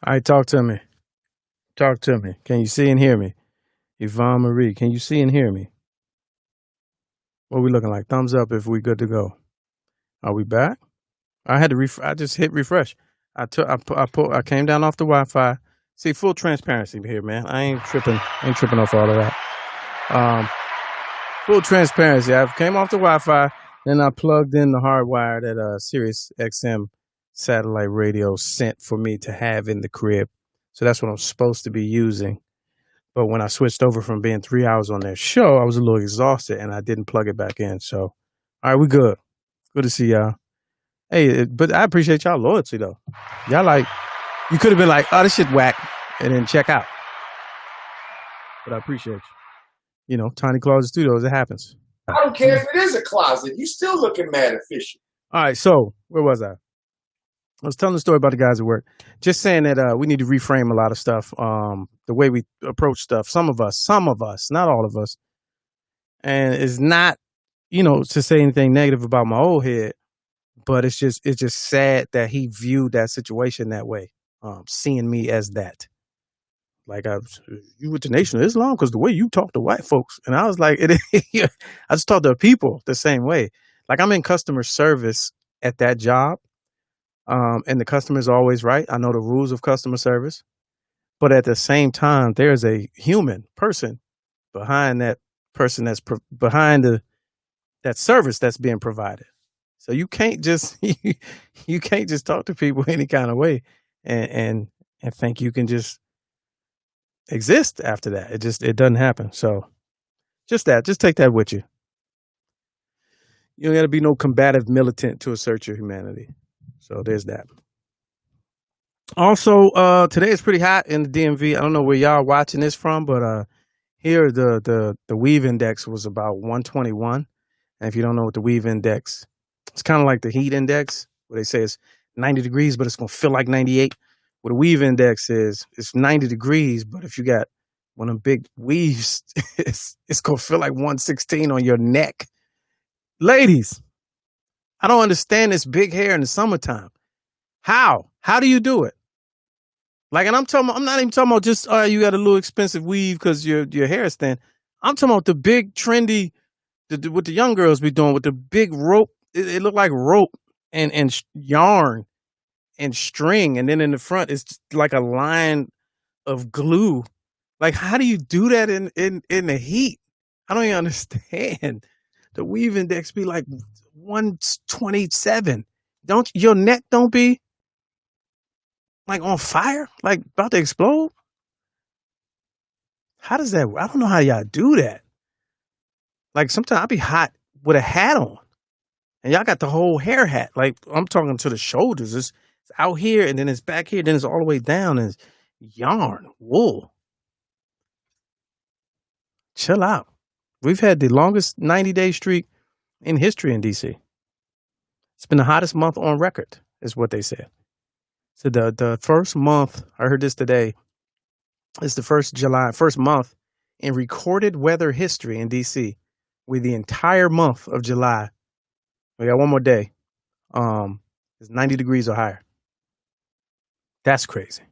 All right, talk to me. Talk to me. Can you see and hear me? Yvonne Marie, can you see and hear me? What we looking like? Thumbs up if we good to go. Are we back? I had to I just hit refresh. I came down off the Wi-Fi. See, full transparency here, man. I ain't tripping. Ain't tripping off all of that. Um, Full transparency. I came off the Wi-Fi, then I plugged in the hardwire that Sirius XM satellite radio sent for me to have in the crib. So that's what I'm supposed to be using. But when I switched over from being 3 hours on their show, I was a little exhausted and I didn't plug it back in. So, all right, we good. Good to see y'all. Hey, but I appreciate y'all loyalty though. Y'all like, you could have been like, oh, this shit whack, and then check out. But I appreciate you. You know, Tiny Closet Studios, it happens. I don't care if it is a closet. You still looking mad efficient. All right, so where was I? I was telling the story about the guys at work. Just saying that we need to reframe a lot of stuff. The way we approach stuff. Some of us, not all of us. And it's not, to say anything negative about my old head, but it's just sad that he viewed that situation that way, seeing me as that. Like, you with the Nation of Islam because the way you talk to white folks. And I was like, I just talk to people the same way. Like, I'm in customer service at that job. And the customer's always right. I know the rules of customer service. But at the same time, there's a human person behind that person that's behind that service that's being provided. So you can't just you can't just talk to people any kind of way and think you can just exist after that. It doesn't happen. So just take that with you. You don't got to be no combative militant to assert your humanity. So there's that. Also, today is pretty hot in the DMV. I don't know where y'all watching this from, but here the weave index was about 121. And if you don't know what the weave index, it's kind of like the heat index, where they say it's 90 degrees, but it's gonna feel like 98. What the weave index is, it's 90 degrees, but if you got one of them big weaves, it's gonna feel like 116 on your neck. Ladies, I don't understand this big hair in the summertime. How do you do it? Like, and I'm not even talking about just, you got a little expensive weave because your hair is thin. I'm talking about the big trendy, what the young girls be doing with the big rope. It looked like rope and yarn and string. And then in the front, it's like a line of glue. Like, how do you do that in the heat? I don't even understand. The weave index be like 127. Your neck don't be like on fire, like about to explode? How does that? I don't know how y'all do that. Like, sometimes I be hot with a hat on, and y'all got the whole hair hat. Like, I'm talking to the shoulders. It's out here, and then it's back here, then it's all the way down, and it's yarn, wool. Chill out. We've had the longest 90-day streak in history in DC. It's been the hottest month on record, is what they said. So the first month, I heard this today, is the first month in recorded weather history in DC, with the entire month of July. We got one more day. It's 90 degrees or higher. That's crazy.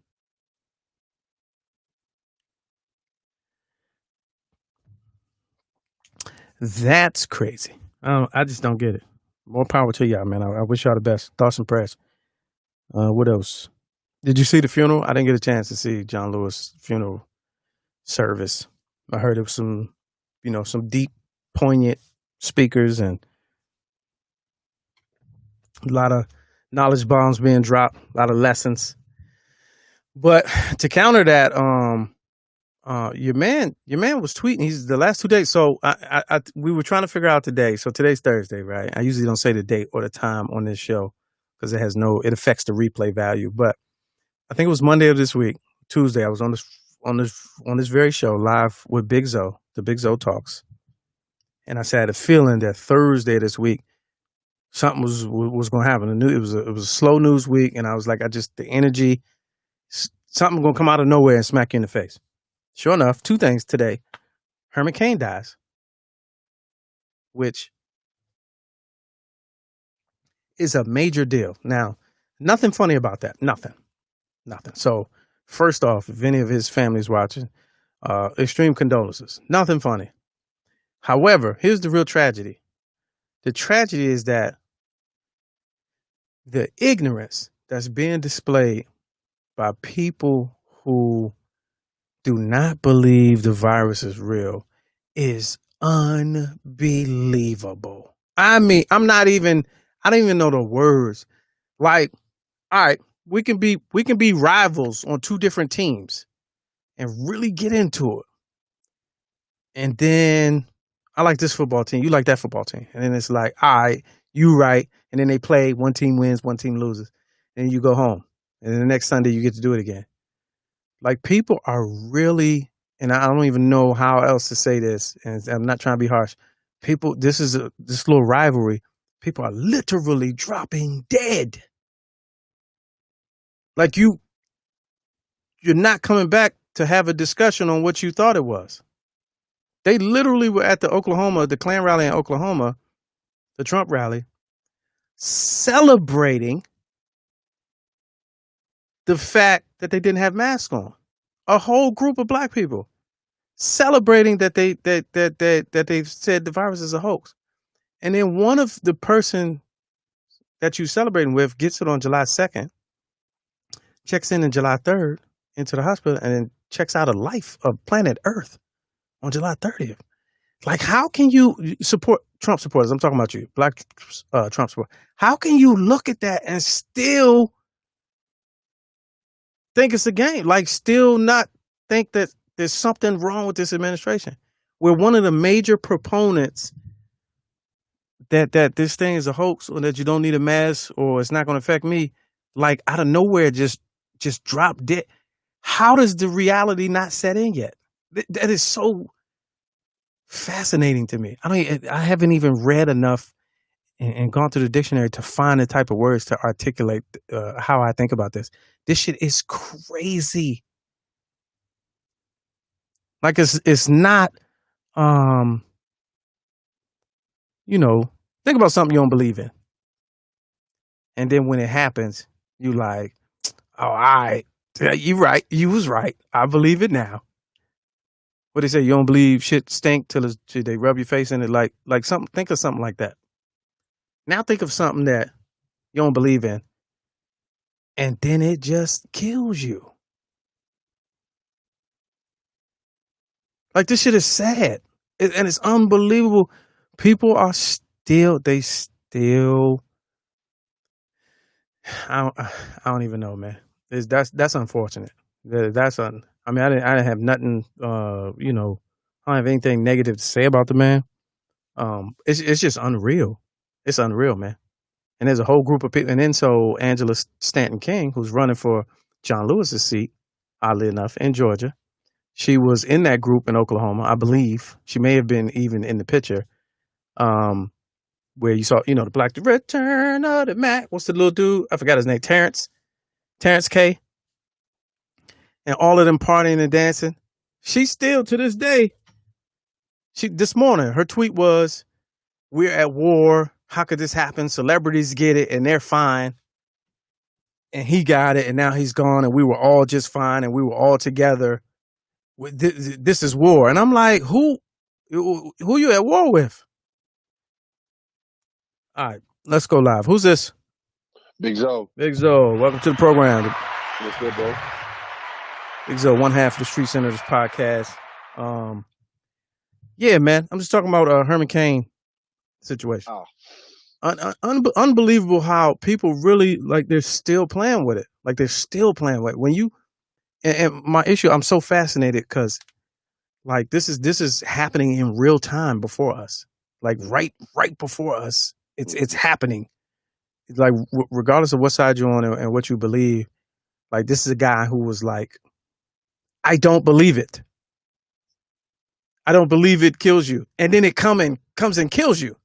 That's crazy. I just don't get it. More power to y'all, man. I wish y'all the best. Thoughts and prayers. What else? Did you see the funeral? I didn't get a chance to see John Lewis' funeral service. I heard it was some deep, poignant speakers and a lot of knowledge bombs being dropped, a lot of lessons. But to counter that, your man was tweeting. He's the last 2 days. So we were trying to figure out today. So today's Thursday, right? I usually don't say the date or the time on this show because it affects the replay value. But I think it was Monday of this week, Tuesday. I was on this very show live with Big Zo, the Big Zo Talks, and I had a feeling that Thursday this week something was going to happen. It was a slow news week, and I was like, the energy, something going to come out of nowhere and smack you in the face. Sure enough, two things today. Herman Cain dies, which is a major deal. Now, nothing funny about that. Nothing. So First off, if any of his family is watching, extreme condolences. Nothing funny. However, here's the real tragedy. The tragedy is that the ignorance that's being displayed by people who do not believe the virus is real is unbelievable. I mean, I don't even know the words. Like, all right, we can be rivals on two different teams and really get into it. And then I like this football team, you like that football team. And then it's like, all right, you right. And then they play, one team wins, one team loses. And you go home. And then the next Sunday you get to do it again. Like, people are really, and I don't even know how else to say this, and I'm not trying to be harsh. People, this little rivalry, people are literally dropping dead. Like, you're not coming back to have a discussion on what you thought it was. They literally were at the Klan rally in Oklahoma, the Trump rally, celebrating the fact that they didn't have masks on. A whole group of black people celebrating that they said the virus is a hoax. And then one of the person that you celebrating with gets it on July 2nd, checks in July 3rd into the hospital, and then checks out of life of planet Earth on July 30th. Like, how can you support Trump supporters? I'm talking about you, black Trump supporters. How can you look at that and still think it's a game? Like, still not think that there's something wrong with this administration? We're one of the major proponents that this thing is a hoax, or that you don't need a mask, or it's not going to affect me. Like, out of nowhere, just drop dead. How does the reality not set in yet? That is so fascinating to me. I haven't even read enough and gone to the dictionary to find the type of words to articulate how I think about this. This shit is crazy. Like, it's not, think about something you don't believe in. And then when it happens, you like, oh, all right, you right. You was right. I believe it now. What they say, you don't believe shit stink till they rub your face in it, like something. Think of something like that. Now think of something that you don't believe in, and then it just kills you. Like, this shit is sad, and it's unbelievable. People are still. I don't even know, man. That's unfortunate. I mean, I didn't have nothing. I don't have anything negative to say about the man. It's just unreal. It's unreal, man. And there's a whole group of people. And then so Angela Stanton King, who's running for John Lewis's seat, oddly enough, in Georgia, she was in that group in Oklahoma, I believe. She may have been even in the picture, where you saw, the black, the return of the Mac. What's the little dude? I forgot his name. Terrence K. And all of them partying and dancing. She still, to this day, this morning, her tweet was, "We're at war. How could this happen? Celebrities get it and they're fine. And he got it and now he's gone and we were all just fine and we were all together. This is war." And I'm like, who you at war with? All right, let's go live. Who's this? Big Zo. Big Zo, welcome to the program. What's good, bro? Big Zo, one half of the Street Senators podcast. Yeah, man, I'm just talking about Herman Cain situation. Oh. Unbelievable how people really, like, they're still playing with it. Like, they're still playing with it. When you, and my issue, I'm so fascinated because, like, this is happening in real time before us. Like, right before us, it's happening. Like, regardless of what side you're on and what you believe, like, this is a guy who was like, I don't believe it. I don't believe it kills you. And then it comes and kills you.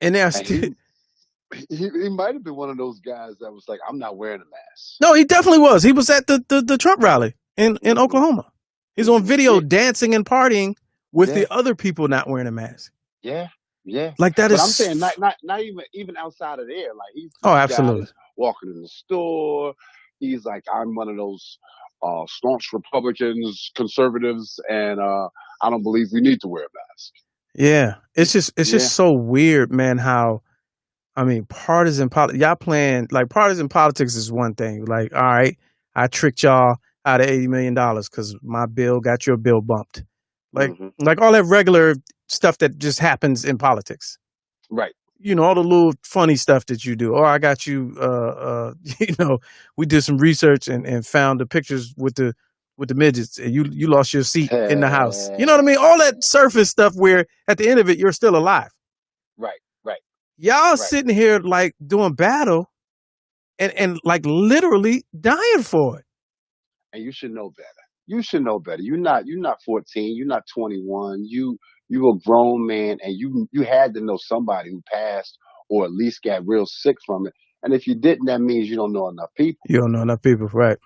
And now he might have been one of those guys that was like, I'm not wearing a mask. No, he definitely was. He was at the Trump rally in Oklahoma. He's on video dancing and partying with the other people not wearing a mask. Yeah. Like, that but is. I'm saying not even outside of there. Like, he's absolutely walking in the store, He's like, I'm one of those staunch Republicans, conservatives, and I don't believe we need to wear a mask. Yeah, it's Yeah. just so weird, man. How I mean, y'all playing like partisan politics is one thing. Like, all right, I tricked y'all out of $80 million because my bill got your bill bumped. Hmm. Like all that regular stuff that just happens in politics. Right. You know, all the little funny stuff that you do. Oh, I got you. You know, we did some research and found the pictures with the midgets, and you lost your seat in the house. You know what I mean? All that surface stuff where at the end of it you're still alive. Right. Right. Y'all Right. sitting here like doing battle and like literally dying for it. And you should know better. You should know better. You're not 14. You're not 21. You a grown man, and you had to know somebody who passed or at least got real sick from it. And if you didn't, that means you don't know enough people. You don't know enough people, right?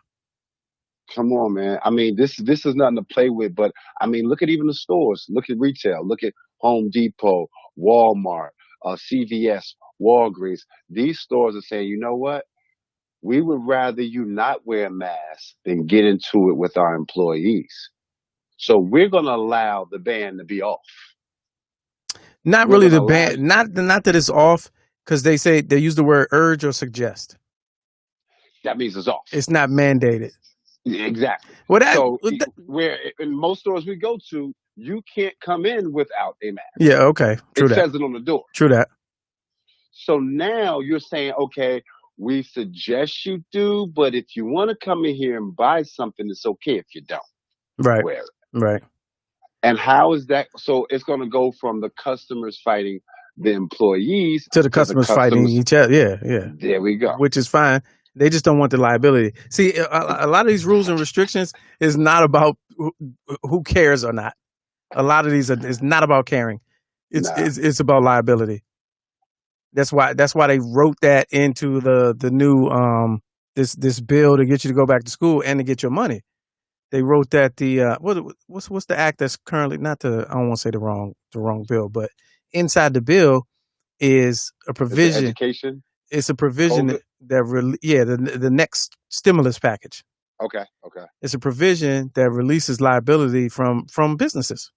Come on, man. I mean, this is nothing to play with. But I mean, look at even the stores. Look at retail. Look at Home Depot, Walmart, CVS, Walgreens. These stores are saying, you know what? We would rather you not wear a mask than get into it with our employees. So we're going to allow the ban to be off. Not We're really going to the allow ban. Not that it's off because they say they use the word urge or suggest. that means it's off. It's not mandated. Exactly. Well, So where in most stores we go to, you can't come in without a mask. yeah, okay, true It that. says it on the door. True that. So now you're saying, okay, we suggest you do, but if you want to come in here and buy something, it's okay if you don't Right, wear it. right. And how is that? So it's going to go from the customers fighting the employees To the customers fighting each other. Yeah, yeah. There we go. Which is fine. They just don't want the liability. See, a lot of these rules and restrictions is not about who cares or not. A lot of these is not about caring. It's about liability. That's why they wrote that into the new this bill to get you to go back to school and to get your money. They wrote that what's the act that's currently not the I don't want to say the wrong bill, but inside the bill is a provision. Education. It's a provision that the next stimulus package. Okay. It's a provision that releases liability from businesses.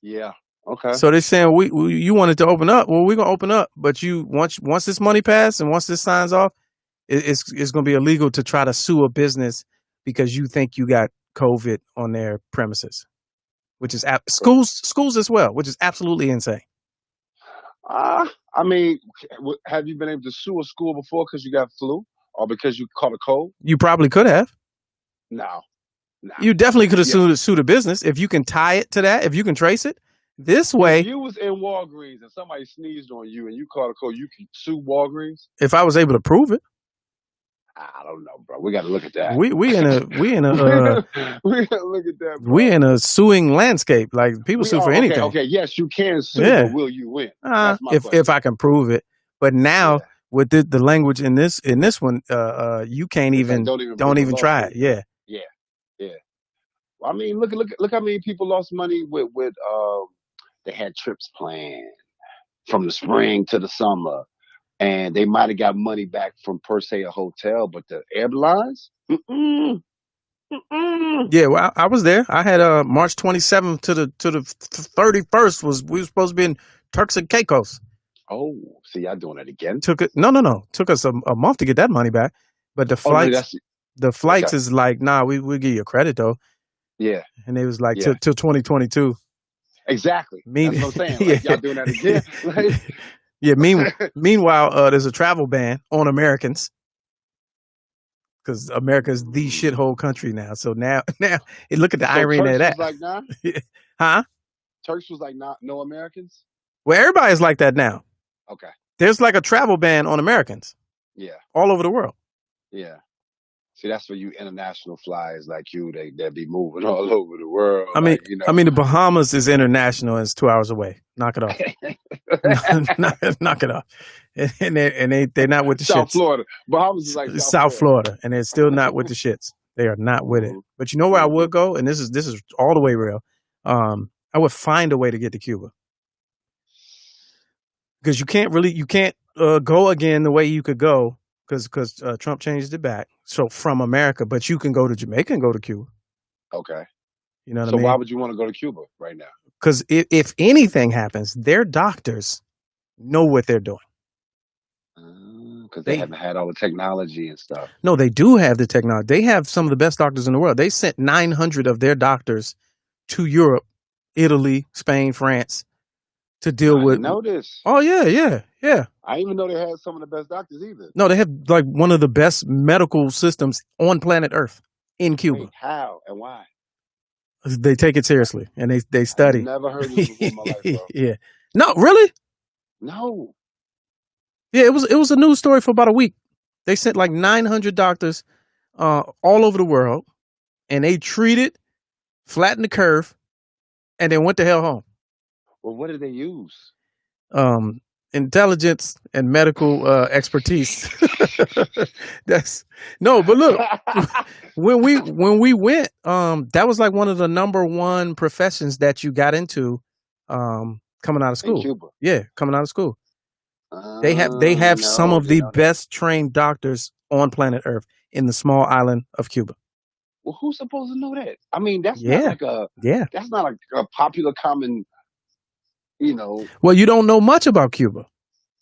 Yeah. Okay. So they're saying you wanted to open up. Well, we're gonna open up, but you once this money passes and once this signs off, it's going to be illegal to try to sue a business because you think you got COVID on their premises, which is schools as well, which is absolutely insane. I mean, have you been able to sue a school before because you got flu or because you caught a cold? You probably could have. No. You definitely could have sued a business if you can tie it to that, if you can trace it. This way, if you was in Walgreens and somebody sneezed on you and you caught a cold, you can sue Walgreens? If I was able to prove it. I don't know, bro. We got to look at that. We in a we got to look at that, bro. We in a suing landscape. Like people sue for anything. Okay, yes, you can sue, but will you win? That's my question. If I can prove it. But now with the language in this one, you can't even don't even try it. Yeah. Well, I mean, look how many people lost money with they had trips planned from the spring to the summer. And they might have got money back from per se a hotel, but the airlines? Yeah, well, I was there. I had March 27th to the 31st we were supposed to be in Turks and Caicos. Oh, see, y'all doing it again? Took us a month to get that money back, but the flights is like, nah, we'll give you a credit though. Yeah, and it was like till 2022. Exactly. That's what I'm saying. Like, y'all doing that again? Like, yeah. Meanwhile, there's a travel ban on Americans because America is the shithole country now. So now, look at the irony of that. Turks was like, nah? Huh? Turks was like, no Americans? Well, everybody's like that now. Okay. There's like a travel ban on Americans. Yeah. All over the world. Yeah. See, that's for you international flyers like you. They'll be moving all over the world. I mean, the Bahamas is international and it's 2 hours away. Knock it off. knock it off. And they're not with the South shits. Florida. Bahamas is like South Florida, and they're still not with the shits. They are not with it. But you know where I would go, and this is all the way real. I would find a way to get to Cuba because you can't go again the way you could go because Trump changed it back. So from America, but you can go to Jamaica and go to Cuba. Okay. You know what So I why mean? would you want to go to Cuba right now? Because if anything happens, their doctors know what they're doing. Because they haven't had all the technology and stuff. No, they do have the technology. They have some of the best doctors in the world. They sent 900 of their doctors to Europe, Italy, Spain, France to deal I with. didn't know this. Oh yeah. I didn't even know they had some of the best doctors either. No, they have like one of the best medical systems on planet Earth in Cuba. Wait, how and why? They take it seriously and they study. I've never heard this before in my life, bro. Yeah. No, really? No. Yeah, it was a news story for about a week. They sent like 900 doctors all over the world, and they treated, flattened the curve, and then went the hell home. Well, what did they use? Intelligence and medical expertise. That's no, but look, when we went, that was like one of the number one professions that you got into coming out of school. In Cuba. Yeah, coming out of school. They have some of the best trained doctors on planet Earth in the small island of Cuba. Well, who's supposed to know that? I mean, that's not like that's not a popular common, you know. Well, you don't know much about Cuba.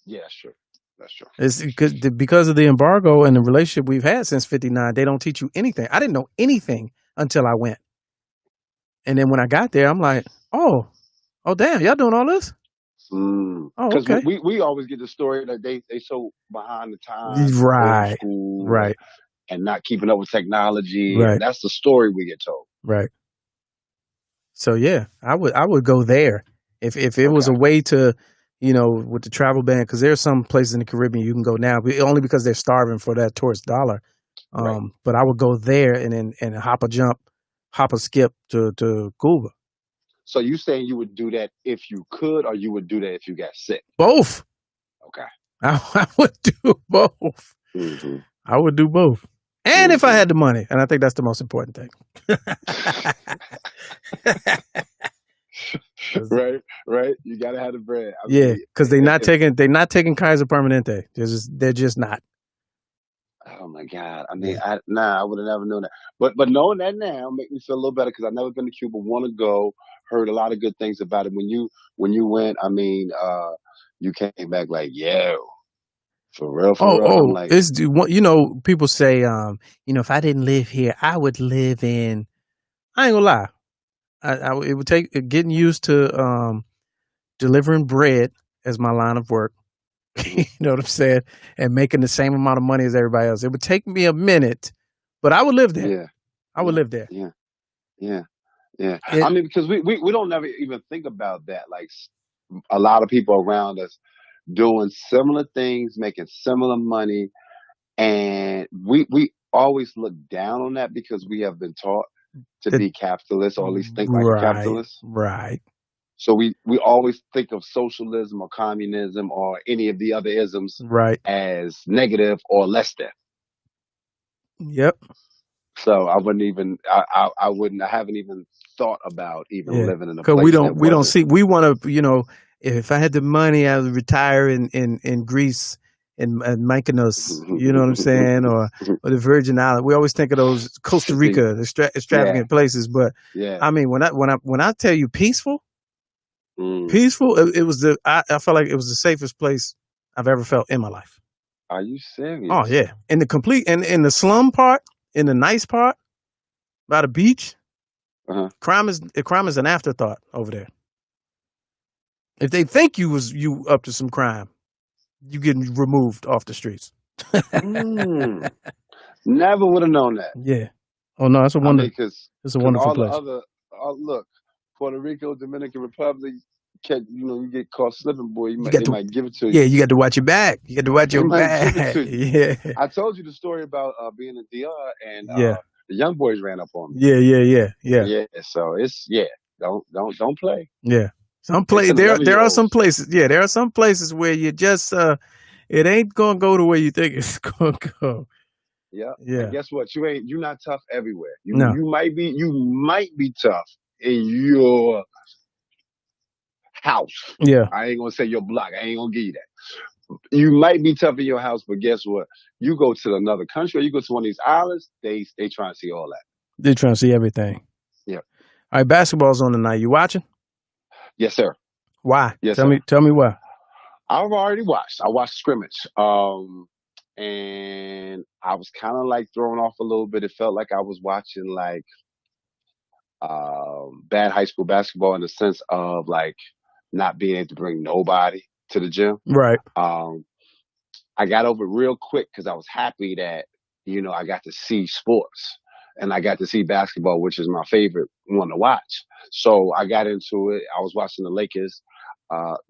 Yeah, sure. That's true. It's because of the embargo and the relationship we've had since '59. They don't teach you anything. I didn't know anything until I went, and then when I got there, I'm like, oh damn, y'all doing all this? Oh, okay. We always get the story that they so behind the times, right, old school, right, and not keeping up with technology. Right. And that's the story we get told. Right. So yeah, I would go there if it was a way to, with the travel ban, because there's some places in the Caribbean you can go now, but only because they're starving for that tourist dollar. Right. But I would go there and hop a skip to Cuba. So you saying you would do that if you could, or you would do that if you got sick? Both. Okay. I would do both. Mm-hmm. I would do both. And if I had the money, and I think that's the most important thing. Right. You gotta have the bread. Because they're not taking Kaiser Permanente. They're just not. Oh my God! I mean, I would have never known that. But knowing that now make me feel a little better because I've never been to Cuba. Want to go? Heard a lot of good things about it. When you went, I mean, you came back like, yo, for real. I'm like, it's people say, if I didn't live here, I would live in. I ain't gonna lie. It would take getting used to delivering bread as my line of work. You know what I'm saying? And making the same amount of money as everybody else. It would take me a minute, but I would live there. Yeah. I would live there. Yeah. I mean, because we don't never even think about that. Like a lot of people around us doing similar things, making similar money, and we always look down on that because we have been taught to be capitalists or at least think like a capitalist. Right. So we always think of socialism or communism or any of the other isms as negative or less than. Yep. So I wouldn't even I haven't even thought about even living in a place. Because we don't see, we want to, if I had the money, I would retire in Greece and Mykonos, you know what I'm saying, or the Virgin Islands. We always think of those Costa Rica, extravagant places. But I mean, when I tell you peaceful, it was I felt like it was the safest place I've ever felt in my life. Are you serious? Oh yeah, in the slum part, in the nice part, by the beach, crime is an afterthought over there. If they think you up to some crime, you getting removed off the streets. Never would have known that. Yeah. Oh no, it's a wonderful. It's a wonderful place. Look, Puerto Rico, Dominican Republic. You get caught slipping, boy. They might give it to you. Yeah, you got to watch your back. You got to watch your back. Yeah. I told you the story about being in DR and the young boys ran up on me. Yeah. Yeah. So it's don't play. Yeah. There are some places. Yeah, there are some places where you just it ain't gonna go the way you think it's gonna go. Yeah. Yeah. And guess what? You're not tough everywhere. You might be tough in your house. Yeah. I ain't gonna say your block. I ain't gonna give you that. You might be tough in your house, but guess what? You go to another country, or you go to one of these islands, they trying to see all that. They're trying to see everything. Yeah. All right, basketball's on tonight. You watching? Yes, sir. Why? Yes, Tell me why. I've already watched. I watched scrimmage. And I was kind of like thrown off a little bit. It felt like I was watching like bad high school basketball in the sense of like not being able to bring nobody to the gym. Right. I got over it real quick because I was happy that, I got to see sports and I got to see basketball, which is my favorite one to watch. So I got into it. I was watching the Lakers.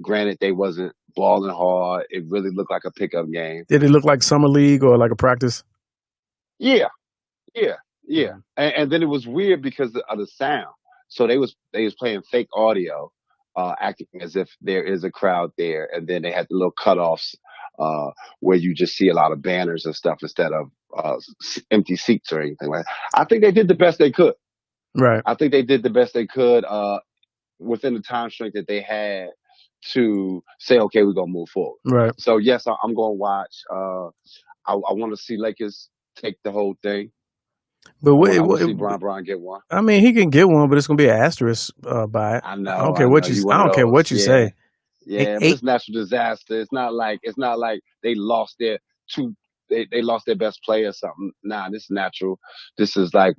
Granted, they wasn't balling hard. It really looked like a pickup game. Did it look like summer league or like a practice? Yeah. And then it was weird because of the sound. So they was playing fake audio, acting as if there is a crowd there, and then they had the little cutoffs where you just see a lot of banners and stuff instead of empty seats or anything like that. I think they did the best they could. Right. I think they did the best they could within the time strength that they had to say, okay, we're gonna move forward. Right. So yes, I'm gonna watch. I want to see Lakers take the whole thing. But I want to see Brian get one. I mean, he can get one, but it's gonna be an asterisk by it. I know. I don't care what you. I don't care what you say. Yeah, but it's natural disaster. It's not like they lost their they lost their best player or something. Nah, this is natural. This is like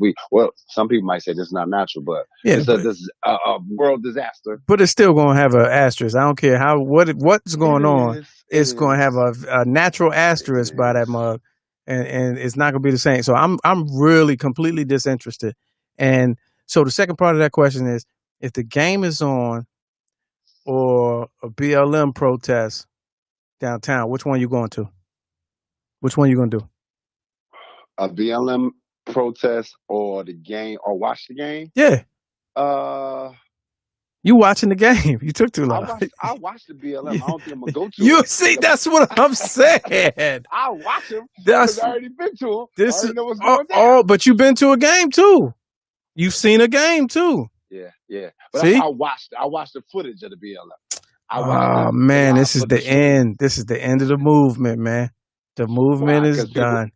some people might say this is not natural, but this is a world disaster. But it's still gonna have an asterisk. I don't care what's going on. It's gonna have a natural asterisk by that mug. And it's not going to be the same. So I'm really completely disinterested. And so the second part of that question is, if the game is on or a BLM protest downtown, which one are you going to? Which one are you going to do? A BLM protest or the game or watch the game? Yeah. You watching the game? You took too long. I watched the BLM. I don't think I'm gonna go to. You see, that's what I'm saying. I'll watch them because I already been to them. I already know what's going down. But you've been to a game too. You've seen a game too. Yeah. But see? I watched the footage of the BLM. Oh man, this is the end. This is the end of the movement, man. The movement is done.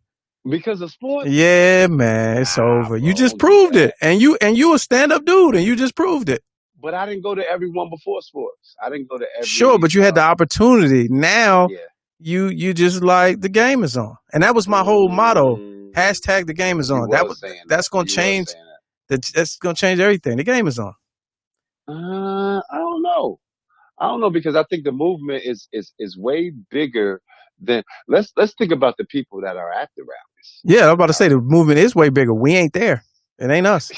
Because of sports? Yeah, man, it's over. You just proved it. And you a stand-up dude, and you just proved it. But I didn't go to every one before sports. I didn't go to every. Sure, but you had the opportunity. Now you just like the game is on, and that was my whole motto. Hashtag the game is on. That's going to change. That's going to change everything. The game is on. I don't know because I think the movement is way bigger than. Let's think about the people that are at the rallies. Yeah, I'm about to say the movement is way bigger. We ain't there. It ain't us.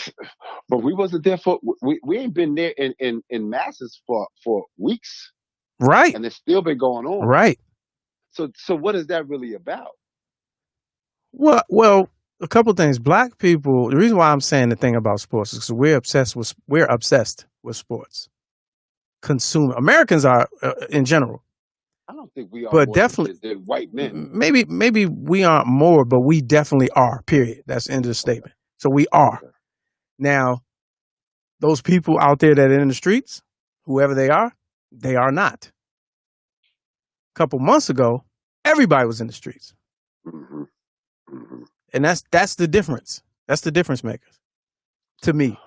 But we wasn't there we ain't been there in masses for weeks. Right. And it's still been going on. Right. So what is that really about? Well, a couple of things. Black people, the reason why I'm saying the thing about sports is because we're obsessed with sports. Americans are in general. I don't think we are, but definitely than white men. Maybe we aren't more, but we definitely are. Period. That's the end of the statement. So we are. Okay. Now, those people out there that are in the streets, whoever they are not. A couple months ago, everybody was in the streets. Mm-hmm. Mm-hmm. And that's the difference. That's the difference makers to me.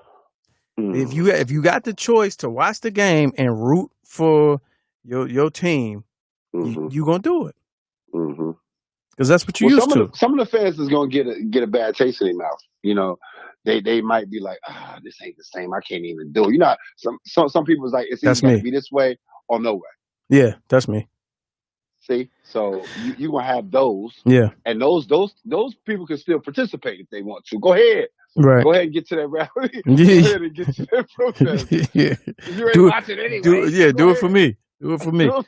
Mm-hmm. If you got the choice to watch the game and root for your team, mm-hmm. you're going to do it. Mm-hmm. Because that's what you used to. Some of the fans is going to get a bad taste in their mouth. You know, they might be like, this ain't the same. I can't even do it. You know, some people's like, it's either going to be this way or no way. Yeah, that's me. See, so you gonna have those. Yeah, and those people can still participate if they want to. Go ahead. Right. Go ahead and get to that rally. Yeah. Go ahead and get to that protest. Yeah. You ain't watching anyway. Do it for me. Do it for me. All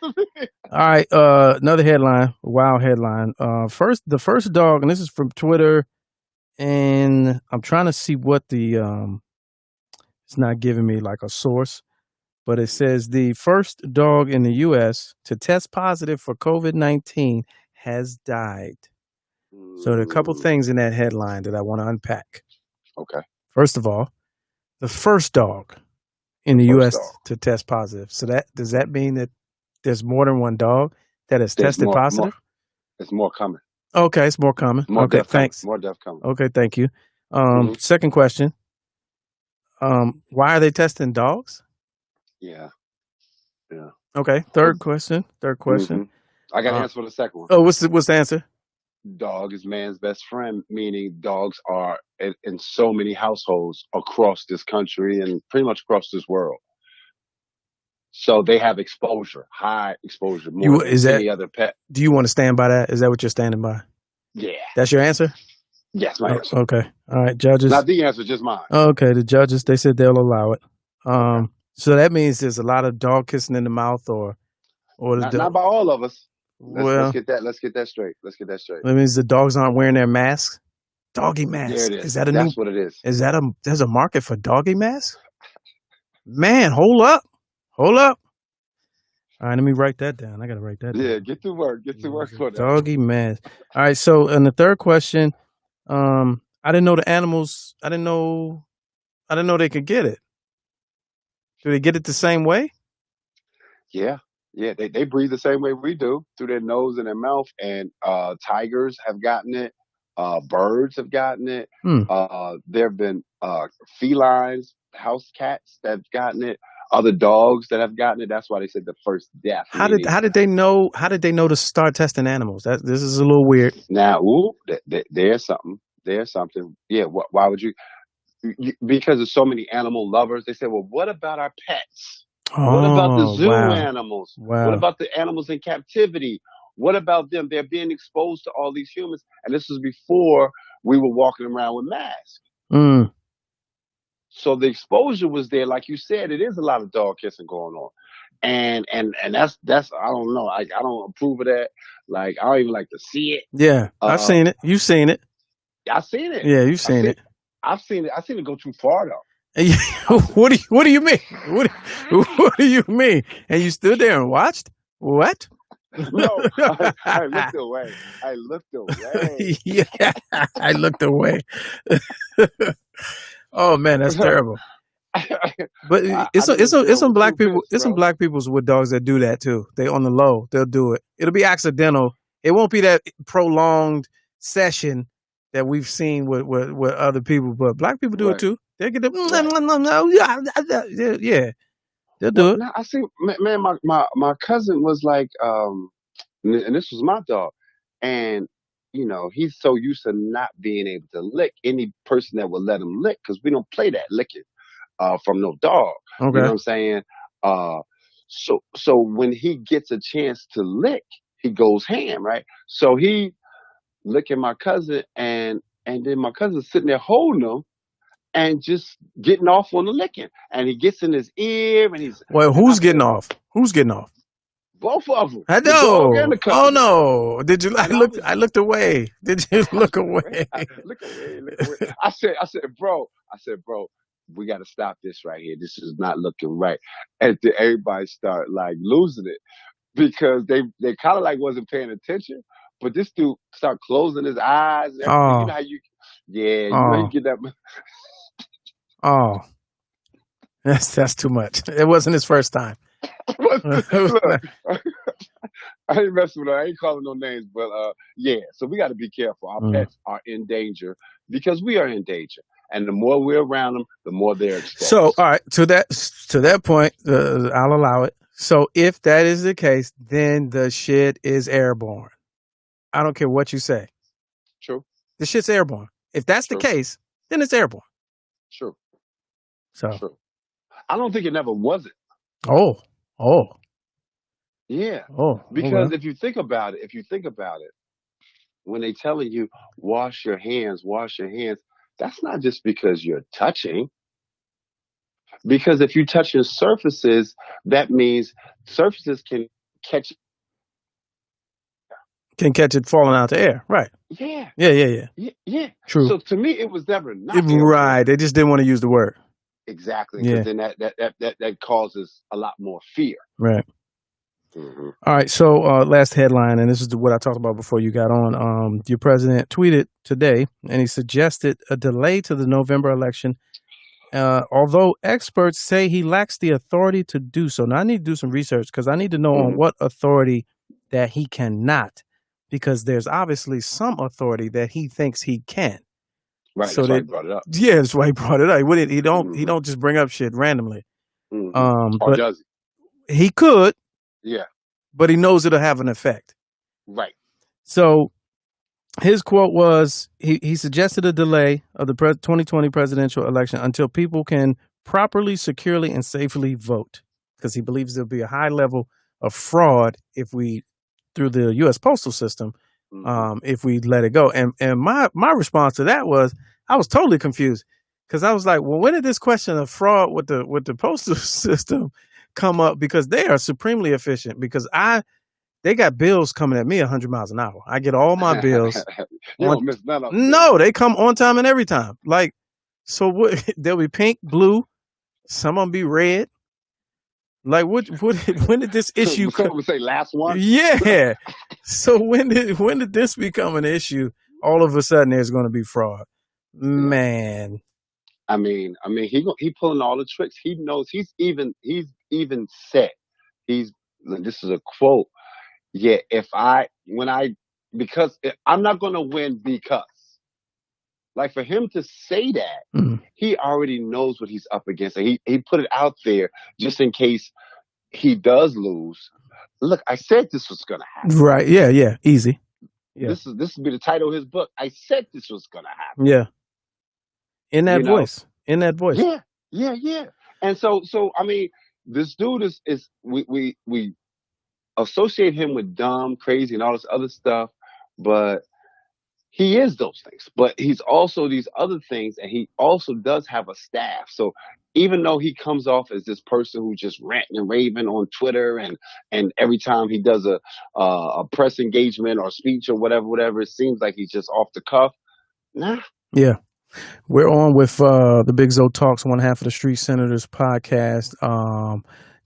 right. Another headline, a wild headline. The first dog, and this is from Twitter, and I'm trying to see what it's not giving me like a source, but it says the first dog in the U.S. to test positive for COVID-19 has died. So there are a couple things in that headline that I want to unpack. Okay. First of all, the first dog in the U.S. to test positive. So does that mean that there's more than one dog that has There's tested positive? it's more coming. Okay, it's more common. More Okay, death coming. thanks. More death coming. Okay, thank you. Mhm. Second question. Why are they testing dogs? Yeah. Yeah. Okay, third question. Mhm. I got an Uh, answer for the second one. oh, what's the answer? Dog is man's best friend, meaning dogs are in so many households across this country and pretty much across this world. So they have exposure, high exposure, more than any other pet. Do you want to stand by that? Is that what you're standing by? Yeah. That's your answer? Yes, my answer. Okay. All right, judges. Not the answer, just mine. Okay, the judges, they said they'll allow it. So that means there's a lot of dog kissing in the mouth or Not by all of us. Well, Let's get that straight. Let's get that straight. that means the dogs aren't wearing their masks. Doggy mask. There it is. Is that That's what it is. There's a market for doggy masks? Man, hold up. Hold up. All right, let me write that down. I gotta write that down. Yeah, get to work. Get to work for that. Doggy mask. All right, so in the third question, I didn't know the animals. I didn't know they could get it. Do they get it the same way? Yeah. Yeah, they breathe the same way we do, through their nose and their mouth. And tigers have gotten it. Birds have gotten it. There have been felines, house cats that have gotten it. Other dogs that have gotten it. That's why they said the first death. How did they know? How did they know to start testing animals? This is a little weird. Now, there's something. There's something. Yeah. Why would you? Because there's so many animal lovers. They said, well, what about our pets? What about the zoo animals? Wow. What about the animals in captivity? What about them? They're being exposed to all these humans. And this was before we were walking around with masks. So the exposure was there. Like you said, it is a lot of dog kissing going on. And that's I don't know. I don't approve of that. Like, I don't even like to see it. Yeah. I've seen it. You've seen it. I've seen it. Yeah, you've seen it. I've seen it. I've seen it go too far though. What do you mean? What do you mean? And you stood there and watched? What? No, I looked away. I looked away. Yeah, I looked away. Oh man, that's terrible. But it's some black people. It's some black peoples with dogs that do that too. They on the low. They'll do it. It'll be accidental. It won't be that prolonged session that we've seen with other people. But black people do it too. They get yeah. They'll do it. Now, I see, man. My cousin was like, and this was my dog, and you know, he's so used to not being able to lick any person that will let him lick, because we don't play that licking from no dog. Okay. You know what I'm saying? So when he gets a chance to lick, he goes ham, right? So he licking my cousin, and then my cousin's sitting there holding him and just getting off on the licking, and he gets in his ear, and he's who's getting off? Who's getting off? Both of them. I know. Oh no! Did you? I looked away. Did you look away? Look away. I said, bro, we got to stop this right here. This is not looking right. And then everybody start like losing it, because they kind of like wasn't paying attention. But this dude start closing his eyes and everything. You know how you know you get that. Oh, that's too much. It wasn't his first time. Look, I ain't messing with her. I ain't calling no names, but yeah. So we got to be careful. Our pets are in danger because we are in danger, and the more we're around them, the more they're exposed. So, all right, to that point, I'll allow it. So, if that is the case, then the shit is airborne. I don't care what you say. True. The shit's airborne. If that's the case, then it's airborne. True. So, true. I don't think it never wasn't. Oh. Yeah. Oh. Because if you think about it, when they telling you wash your hands, that's not just because you're touching. Because if you're touching surfaces, that means surfaces can catch it falling out the air. Right. Yeah. Yeah. True. So to me, it was never not right. They just didn't want to use the word. Exactly. Because then that causes a lot more fear. Right. Mm-hmm. All right. So last headline, and this is what I talked about before you got on. Your president tweeted today, and he suggested a delay to the November election, although experts say he lacks the authority to do so. Now, I need to do some research because I need to know on what authority that he cannot, because there's obviously some authority that he thinks he can. Right. So That's why that he brought it up. yeah, that's why he brought it up. He Mm-hmm. don't just bring up shit randomly. Or But does he could, he? Yeah. but he knows it'll have an effect. Right. So his quote was he suggested a delay of the 2020 presidential election until people can properly, securely, and safely vote, because he believes there'll be a high level of fraud if we through the U.S. postal system if we let it go. And my response to that was I was totally confused, because I was like, well, when did this question of fraud with the postal system come up? Because they are supremely efficient. Because they got bills coming at me 100 miles an hour. I get all my bills. You don't miss none of them. No, they come on time and every time. Like, so what? They'll be pink, blue. Some of them be red. Like, when did this issue? Some would say last one. Yeah. So when did this become an issue? All of a sudden, there's going to be fraud. Man. I mean, he pulling all the tricks. He knows. He's even said, this is a quote. Yeah, because I'm not going to win, because like for him to say that, he already knows what he's up against. And he put it out there just in case he does lose. Look, I said this was going to happen. Right. Yeah. Easy. Yeah. This would be the title of his book. I said this was going to happen. Yeah. In that voice. Yeah. And so, I mean, this dude is we associate him with dumb, crazy, and all this other stuff, but he is those things. But he's also these other things, and he also does have a staff. So even though he comes off as this person who just ranting and raving on Twitter, and every time he does a press engagement or speech or whatever, it seems like he's just off the cuff. Nah. Yeah. We're on with the Big Zo Talks, one half of the Street Senators podcast.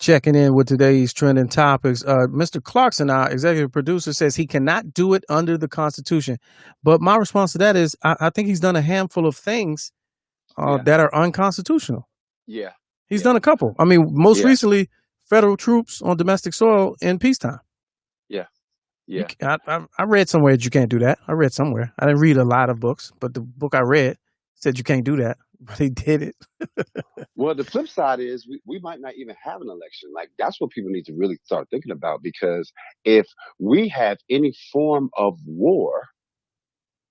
Checking in with today's trending topics. Mr. Clarkson, our executive producer, says he cannot do it under the Constitution. But my response to that is I think he's done a handful of things that are unconstitutional. Yeah. He's done a couple. I mean, most recently, federal troops on domestic soil in peacetime. Yeah. I read somewhere that you can't do that. I read somewhere. I didn't read a lot of books, but the book I read said you can't do that. But he did it. Well, the flip side is we might not even have an election. Like, that's what people need to really start thinking about, because if we have any form of war,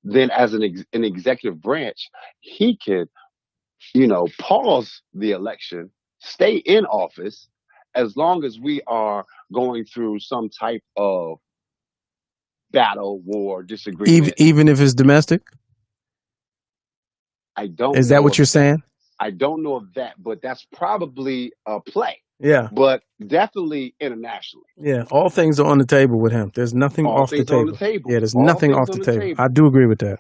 then as an executive branch, he could, pause the election, stay in office, as long as we are going through some type of battle, war, disagreement. Even if it's domestic? I don't Is know that what you're saying? I don't know of that, but that's probably a play. Yeah. But definitely internationally. Yeah. All things are on the table with him. There's nothing off the table. On the table. Yeah, there's nothing off the table. I do agree with that.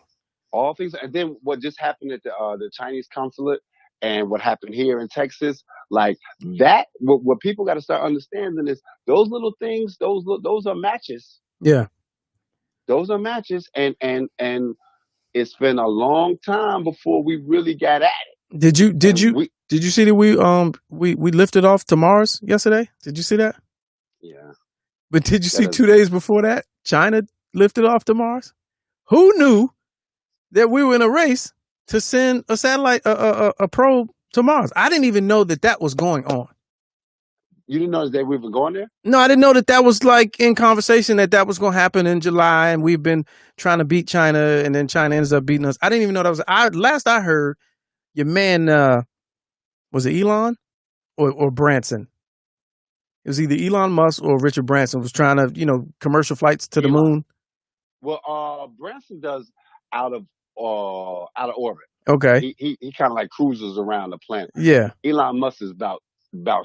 All things. And then what just happened at the Chinese consulate, and what happened here in Texas, like that, what people got to start understanding is those little things, those are matches. Yeah. Those are matches. And it's been a long time before we really got at it. Did you see that we lifted off to Mars yesterday? Did you see that? Yeah. But did you see 2 days before that, China lifted off to Mars? Who knew that we were in a race to send a satellite, a probe to Mars? I didn't even know that was going on. You didn't know that we were going there? No, I didn't know that was like in conversation that was going to happen in July, and we've been trying to beat China, and then China ends up beating us. I didn't even know that was. Last I heard, your man was it Elon or Branson? It was either Elon Musk or Richard Branson was trying to commercial flights to the moon. Well, Branson does out of orbit. Okay, he kind of like cruises around the planet. Yeah, Elon Musk is about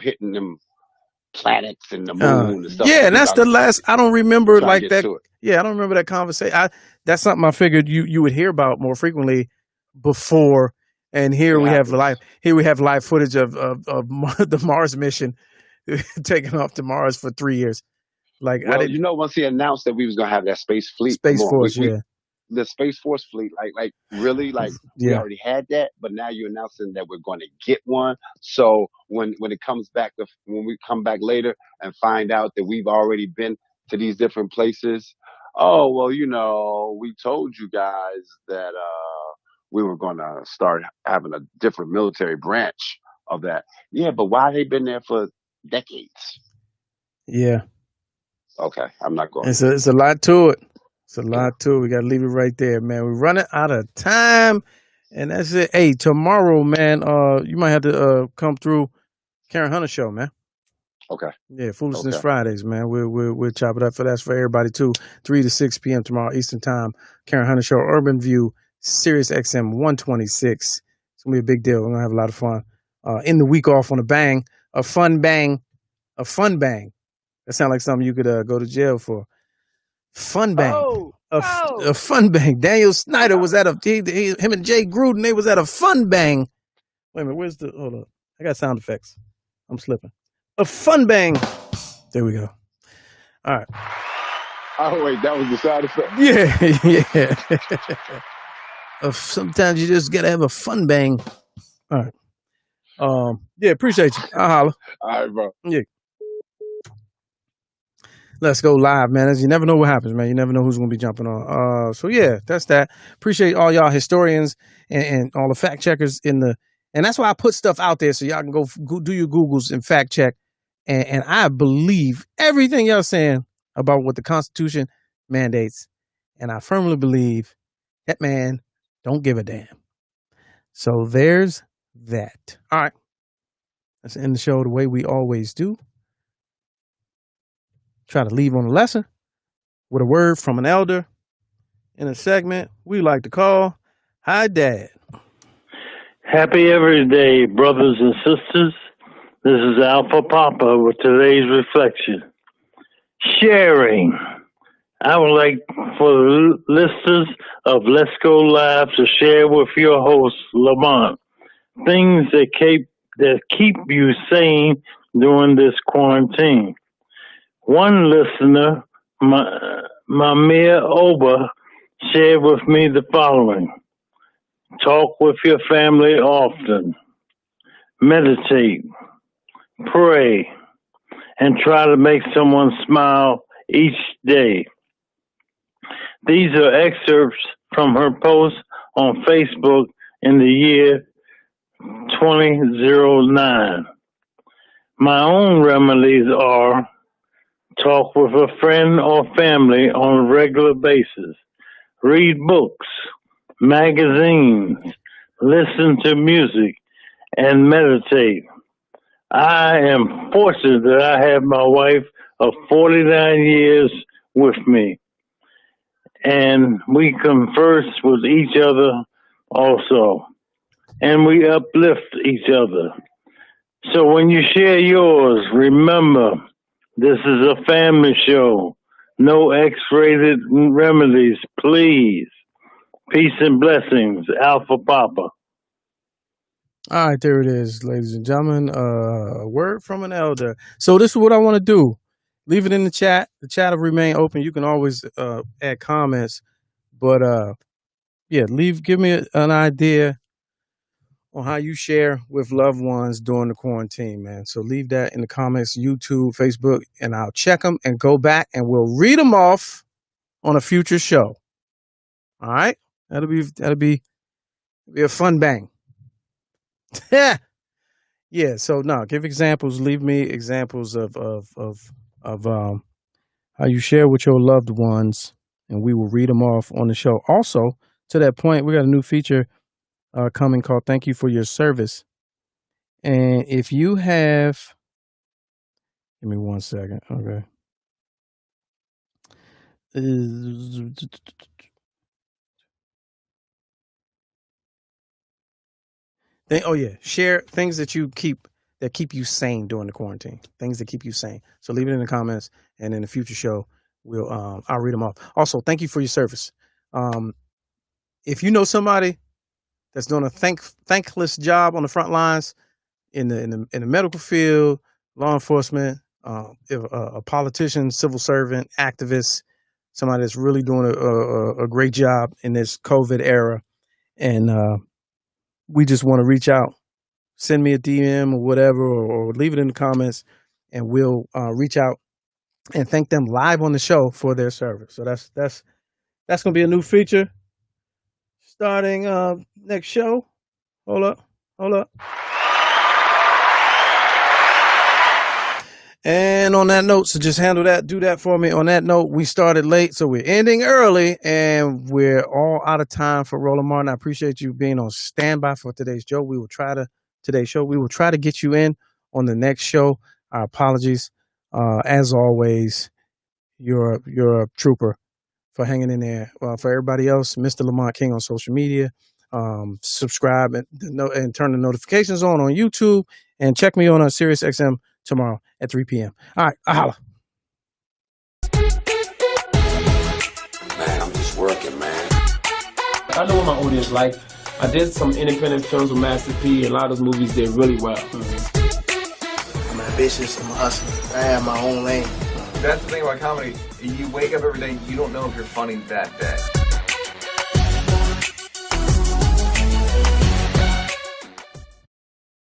hitting them planets and the moon and stuff. Yeah, and that's the last. I don't remember like that. Yeah, I don't remember that conversation. That's something I figured you would hear about more frequently before. And here we have live footage of the Mars mission taking off to Mars for 3 years. Like, once he announced that we was gonna have that Space Force, the Space Force fleet, really, we already had that, but now you're announcing that we're going to get one. So when it comes back, when we come back later and find out that we've already been to these different places. Oh, well, we told you guys that we were going to start having a different military branch of that. Yeah, but why they been there for decades? Yeah. Okay, I'm not going It's there. a lot to it. It's a Yeah. lot to it. We got to leave it right there, man. We're running out of time, and that's it. Hey, tomorrow, man, you might have to come through Karen Hunter show, man. Okay. Yeah, Foolishness Okay. Fridays, man. We'll chop it up for that's for everybody too. 3 to 6 p.m. tomorrow Eastern Time. Karen Hunter Show, Urban View, Sirius XM 126. It's gonna be a big deal. We're gonna have a lot of fun. In the week off on a bang, a fun bang, a fun bang. That sounds like something you could go to jail for. Fun bang. Oh, A fun bang. Daniel Snyder was at him and Jay Gruden, they was at a fun bang. Wait a minute, hold on. I got sound effects. I'm slipping. A fun bang. There we go. All right. Oh, wait, that was the side effect. Yeah. Sometimes you just gotta have a fun bang. All right. Yeah, appreciate you. I'll holler. All right, bro. Yeah. Let's go live, man. As you never know what happens, man. You never know who's gonna be jumping on. So yeah, that's that. Appreciate all y'all historians and all the fact checkers and that's why I put stuff out there so y'all can go do your Googles and fact check. And I believe everything y'all saying about what the Constitution mandates. And I firmly believe that man don't give a damn. So there's that. All right. Let's end the show the way we always do. Try to leave on a lesson with a word from an elder in a segment we like to call Hi Dad. Happy every day, brothers and sisters. This is Alpha Papa with today's reflection. Sharing. I would like for the listeners of Let's Go Live to share with your host, Lamont, things that keep you sane during this quarantine. One listener, Mamia Oba, shared with me the following. Talk with your family often. Meditate. Pray. And try to make someone smile each day. These are excerpts from her post on Facebook in the year 2009. My own remedies are talk with a friend or family on a regular basis, read books, magazines, listen to music, and meditate. I am fortunate that I have my wife of 49 years with me, and we converse with each other also, and we uplift each other. So when you share yours, remember, this is a family show. No X-rated remedies, please. Peace and blessings, Alpha Papa. All right, there it is, ladies and gentlemen. A word from an elder. So this is what I want to do. Leave it in the chat. The chat will remain open. You can always add comments, but yeah, give me an idea on how you share with loved ones during the quarantine, man. So leave that in the comments, YouTube, Facebook, and I'll check them and go back and we'll read them off on a future show. All right, that'll be a fun bang. Yeah. So no, give examples. Leave me examples of how you share with your loved ones, and we will read them off on the show. Also, to that point, we got a new feature coming called "Thank You for Your Service." And if you have, give me 1 second, okay. Share things that keep you sane during the quarantine. Things that keep you sane. So leave it in the comments, and in the future show, I'll read them off. Also, thank you for your service. If you know somebody that's doing a thankless job on the front lines in the medical field, law enforcement, a politician, civil servant, activist, somebody that's really doing a great job in this COVID era, and we just want to reach out, send me a DM or whatever, or leave it in the comments, and we'll reach out and thank them live on the show for their service. So that's going to be a new feature starting next show. Hold up. And on that note, so just do that for me. On that note, we started late, so we're ending early, and we're all out of time for Roland Martin. I appreciate you being on standby for today's show. We will try to get you in on the next show. Our apologies. As always, you're a trooper for hanging in there. For everybody else, Mr. Lamont King on social media. Subscribe and turn the notifications on YouTube, and check me on SiriusXM tomorrow at 3 p.m. All right, I holla. Man, I'm just working, man. I know what my audience like. I did some independent films with Master P, and a lot of those movies did really well. I'm ambitious, I'm a hustler. I have my own lane. That's the thing about comedy. You wake up every day, you don't know if you're funny that day.